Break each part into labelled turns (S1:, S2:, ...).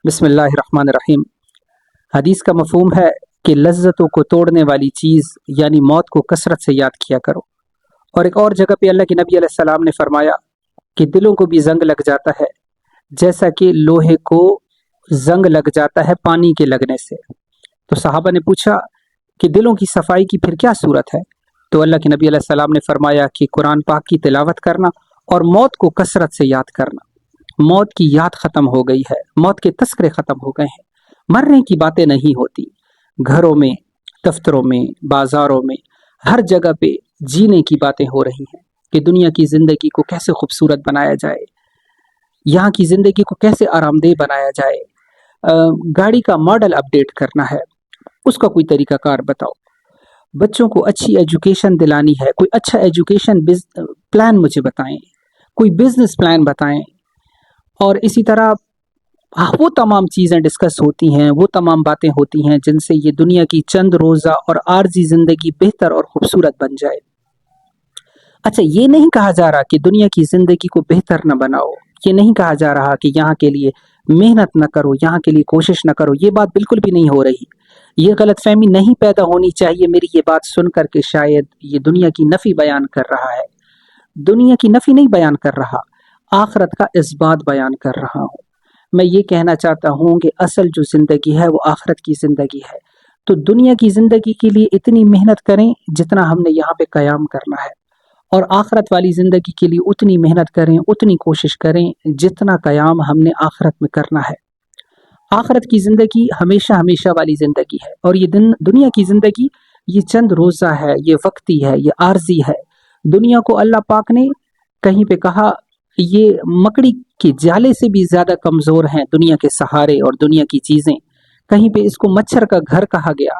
S1: बिस्मिल्लाहिर्रहमानिर्रहीम। हदीस का मफहूम है कि लज्जतों को तोड़ने वाली चीज़ यानी मौत को कसरत से याद किया करो। और एक और जगह पे अल्लाह के नबी अलैहिस्सलाम ने फरमाया कि दिलों को भी जंग लग जाता है जैसा कि लोहे को जंग लग जाता है पानी के लगने से। तो सहाबा ने पूछा कि दिलों की सफाई की फिर क्या सूरत है? तो अल्लाह के नबी अलैहिस्सलाम ने फरमाया कि कुरान पाक की तिलावत करना और मौत को कसरत से याद करना। मौत की याद खत्म हो गई है, मौत के तस्करे खत्म हो गए हैं, मरने की बातें नहीं होती। घरों में, दफ्तरों में, बाजारों में, हर जगह पे जीने की बातें हो रही हैं कि दुनिया की जिंदगी को कैसे खूबसूरत बनाया जाए, यहाँ की जिंदगी को कैसे आरामदेह बनाया जाए। गाड़ी का मॉडल अपडेट करना है, उसका कोई तरीकाकार बताओ। बच्चों को अच्छी एजुकेशन दिलानी है, कोई अच्छा एजुकेशन प्लान मुझे बताएं, कोई बिजनेस प्लान बताएं। और इसी तरह वो तमाम चीज़ें डिस्कस होती हैं, वो तमाम बातें होती हैं जिनसे ये दुनिया की चंद रोज़ा और आर्जी ज़िंदगी बेहतर और खूबसूरत बन जाए। अच्छा, ये नहीं कहा जा रहा कि दुनिया की ज़िंदगी को बेहतर न बनाओ, ये नहीं कहा जा रहा कि यहाँ के लिए मेहनत न करो, यहाँ के लिए कोशिश न करो, ये बात बिल्कुल भी नहीं हो रही। ये गलतफहमी नहीं पैदा होनी चाहिए मेरी ये बात सुन कर के शायद ये दुनिया की नफ़ी बयान कर रहा है। दुनिया की नफ़ी नहीं बयान कर रहा, आखरत का इस्बात बयान कर रहा हूँ। मैं ये कहना चाहता हूँ कि असल जो ज़िंदगी है वो आखरत की ज़िंदगी है। तो दुनिया की ज़िंदगी के लिए इतनी मेहनत करें जितना हमने यहाँ पे क़याम करना है, और आखरत वाली ज़िंदगी के लिए उतनी मेहनत करें, उतनी कोशिश करें जितना क़याम हमने आखरत में करना है। आखरत की ज़िंदगी हमेशा हमेशा वाली ज़िंदगी है, और ये दुनिया की ज़िंदगी ये चंद रोज़ा है, ये वक्ती है, ये आर्जी है। दुनिया को अल्लाह पाक ने कहीं पे कहा ये मकड़ी के जाले से भी ज़्यादा कमज़ोर हैं दुनिया के सहारे और दुनिया की चीज़ें। कहीं पे इसको मच्छर का घर कहा गया,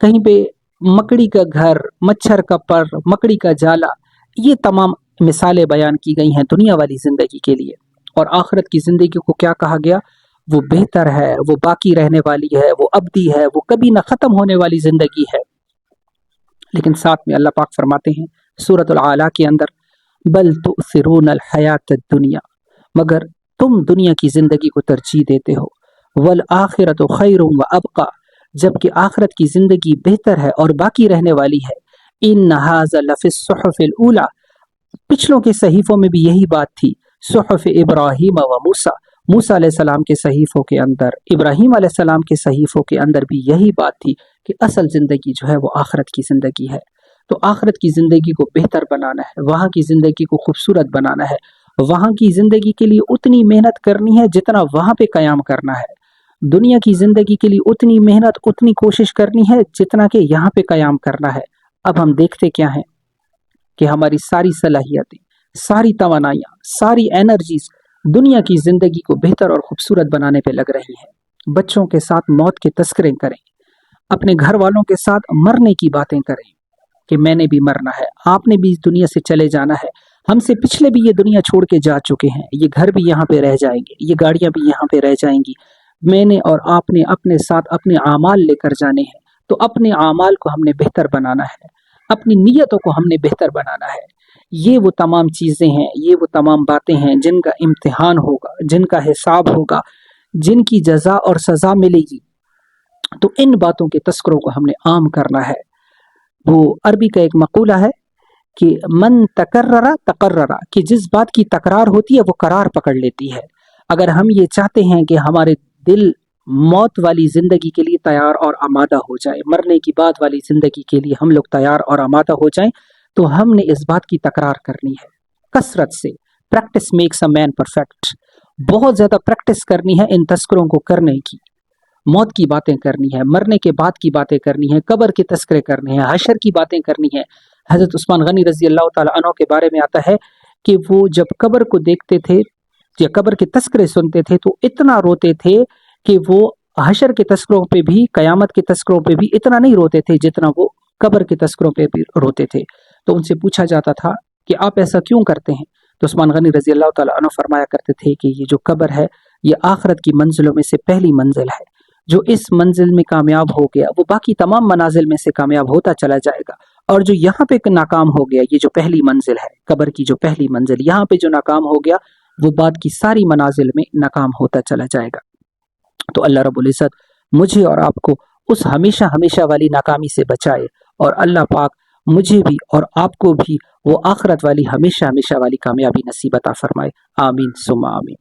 S1: कहीं पे मकड़ी का घर, मच्छर का पर, मकड़ी का जाला, ये तमाम मिसालें बयान की गई हैं दुनिया वाली ज़िंदगी के लिए। और आखिरत की ज़िंदगी को क्या कहा गया? वो बेहतर है, वो बाकी रहने वाली है, वो अब्दी है, वो कभी ना ख़त्म होने वाली ज़िंदगी है। लेकिन साथ में अल्लाह पाक फरमाते हैं सूरतुल आला के अंदर, बल तुसिरून हयात दुनिया, मगर तुम दुनिया की ज़िंदगी को तरजीह देते हो। वल आखिरत खैरुम व अबका, जबकि आखिरत की ज़िंदगी बेहतर है और बाकी रहने वाली है। इन हाज़ा लफ़िस सुहफ़िल ऊला, पिछलों के सहीफ़ों में भी यही बात थी। सुहफ़ इब्राहीम व मूसा, मूसा अलैहिस्सलाम के सहीफ़ों के अंदर, इब्राहीम अलैहिस्सलाम के सहीफ़ों के अंदर भी यही बात थी कि असल ज़िंदगी जो है वो आखिरत की ज़िंदगी है। तो आखिरत की ज़िंदगी को बेहतर बनाना है, वहाँ की ज़िंदगी को खूबसूरत बनाना है, वहाँ की ज़िंदगी के लिए उतनी मेहनत करनी है जितना वहाँ पे क़याम करना है। दुनिया की ज़िंदगी के लिए उतनी मेहनत, उतनी कोशिश करनी है जितना कि यहाँ पे क़याम करना है। अब हम देखते क्या हैं कि हमारी सारी सलाहियतें, सारी तवानाइयाँ, सारी एनर्जीज दुनिया की ज़िंदगी को बेहतर और खूबसूरत बनाने पे लग रही हैं। बच्चों के साथ मौत के तस्करे करें, अपने घर वालों के साथ मरने की बातें करें कि मैंने भी मरना है, आपने भी इस दुनिया से चले जाना है, हमसे पिछले भी ये दुनिया छोड़ के जा चुके हैं, ये घर भी यहाँ पे रह जाएंगे, ये गाड़ियाँ भी यहाँ पे रह जाएंगी, मैंने और आपने अपने साथ अपने आमाल लेकर जाने हैं। तो अपने आमाल को हमने बेहतर बनाना है, अपनी नीयतों को हमने बेहतर बनाना है। ये वो तमाम चीज़ें हैं, ये वो तमाम बातें हैं जिनका इम्तिहान होगा, जिनका हिसाब होगा, जिनकी जज़ा और सज़ा मिलेगी। तो इन बातों के तस्करों को हमने आम करना है। वो अरबी का एक मकूला है कि मन तकर्ररा तकर्ररा, कि जिस बात की तकरार होती है वो करार पकड़ लेती है। अगर हम ये चाहते हैं कि हमारे दिल मौत वाली ज़िंदगी के लिए तैयार और आमादा हो जाए, मरने की बाद वाली ज़िंदगी के लिए हम लोग तैयार और आमादा हो जाएं, तो हमने इस बात की तकरार करनी है कसरत से। Practice makes a man perfect. बहुत ज़्यादा प्रैक्टिस करनी है इन तस्करों को करने की। मौत की बातें करनी है, मरने के बाद की बातें करनी है, कब्र के तस्करे करने हैं, हशर की बातें करनी है। हज़रत उस्मान गनी रज़ी अल्लाह ताला अन्हु के बारे में आता है कि वो जब कब्र को देखते थे या कब्र के तस्करे सुनते थे तो इतना रोते थे कि वो हशर के तस्करों पे भी, क़यामत के तस्करों पे भी इतना नहीं रोते थे जितना वो कब्र के तस्करों पे भी रोते थे। तो उनसे पूछा जाता था कि आप ऐसा क्यों करते हैं? तो उस्मान गनी रज़ी अल्लाह ताला अन्हु फरमाया करते थे कि ये जो कब्र है ये आखिरत की मंजिलों में से पहली मंजिल है। जो इस मंजिल में कामयाब हो गया वो बाकी तमाम मनाजिल में से कामयाब होता चला जाएगा, और जो यहाँ पे नाकाम हो गया, ये जो पहली मंजिल है कब्र की, जो पहली मंजिल यहाँ पे जो नाकाम हो गया वो बाद की सारी मनाजिल में नाकाम होता चला जाएगा। تو اللہ رب العزت مجھے اور آپ کو اس ہمیشہ ہمیشہ والی ناکامی سے بچائے، اور اللہ پاک مجھے بھی اور آپ کو بھی وہ آخرت والی ہمیشہ ہمیشہ والی کامیابی نصیب عطا فرمائے۔ آمین ثم آمین۔